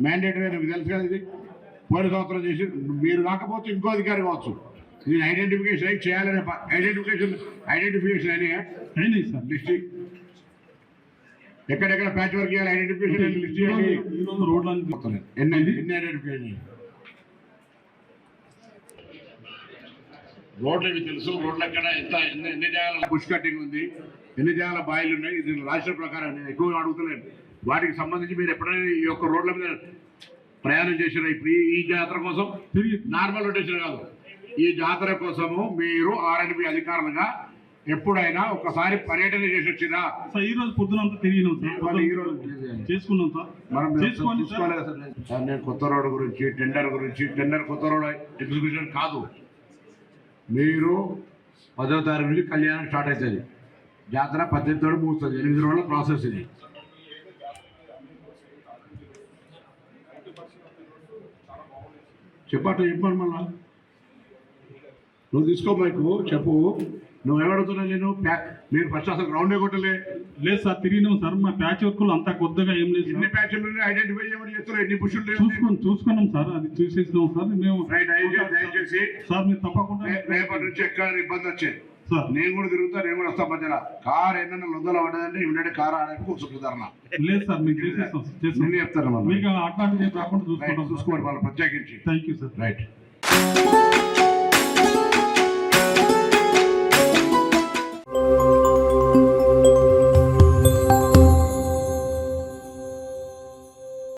Mandatory మీకు తెలుసు కదా, ఇది పోయిన సంవత్సరం చేసి మీరు కాకపోతే ఇంకో అధికారి కావచ్చు. దీని ఐడెంటిఫికేషన్ అయి చేయాలనే ఐడెంటిఫికేషన్ అయినాయి సార్. లిస్ట్ ఎక్కడెక్కడ ప్యాచ్ వర్క్ చేయాలి, ఐడెంటిఫికేషన్ లిస్ట్ చేయాలి. ఎన్ని ఐడెంటిఫికేషన్ రోడ్లు ఇవి తెలుసు. రోడ్లు ఎక్కడ ఎంత ఎన్ని జాగాల బుష్ కటింగ్ ఉంది, ఎన్ని జాగాల బాయిలు ఉన్నాయి, ఇది రాష్ట్ర ప్రకారం నేను ఎక్కువగా అడుగుతలేను. వాటికి సంబంధించి మీరు ఎప్పుడైనా ఈ యొక్క రోడ్ల మీద ప్రయాణం చేసిన ఇప్పుడు ఈ జాతర కోసం నార్మల్ రొటేషన్ కాదు, ఈ జాతర కోసము మీరు ఆర్ఎండ్బి అధికారులుగా ఎప్పుడైనా ఒకసారి పర్యటన చేసి వచ్చినా? ఈ రోజు పొద్దునంతా తిరిగినాం సార్, ఈ రోజు చేసుకున్నాం సార్. మనం చూసుకోలేదు సార్. నేను కొత్త రోడ్డు గురించి టెండర్ కొత్త రోడ్ ఎగ్జిక్యూషన్ కాదు. మీరు 10వ తారీఖు నుంచి కళ్యాణం స్టార్ట్ అవుతుంది, జాతర 18 ముగుస్తుంది, 8 రోజుల ప్రాసెస్ ఇది. చెప్పండి మళ్ళా నువ్వు తీసుకో మైకు చెప్పు. నువ్వు ఏమడుగుతున్నా? నేను మీరు ఫస్ట్ అసలు గ్రౌండే కొట్టలే. లేదు సార్, తిరిగినాం సార్. మా ప్యాచ్ వర్క్లు అంతా కొద్దిగా ఏం లేదు. ఎన్ని ప్యాచ్లు ఐడెంటిఫై చేయమని చెప్తారు, ఎన్ని పుషులు చూసుకున్నాం సార్, అది చూసేసినాం సార్. మేము దయచేసి సార్ మీరు తప్పకుండా రేపటి నుంచి ఎక్కడ ఇబ్బంది వచ్చేది సార్, నేను కూడా తిరుగుతా, నేను కూడా వస్తా. మధ్యలో కార్ ఏమన్నా లొందలు పడ్డదంటే ఇమీడియట్ కార్ ఆడడానికి కూర్చుంటారు. లేదు సార్, మీకు చేసేస్తాం చెప్తాను. మీకు అట్లాంటివి రాకుండా చూసుకోండి వాళ్ళు ప్రత్యేకించి. Thank you sir. రైట్.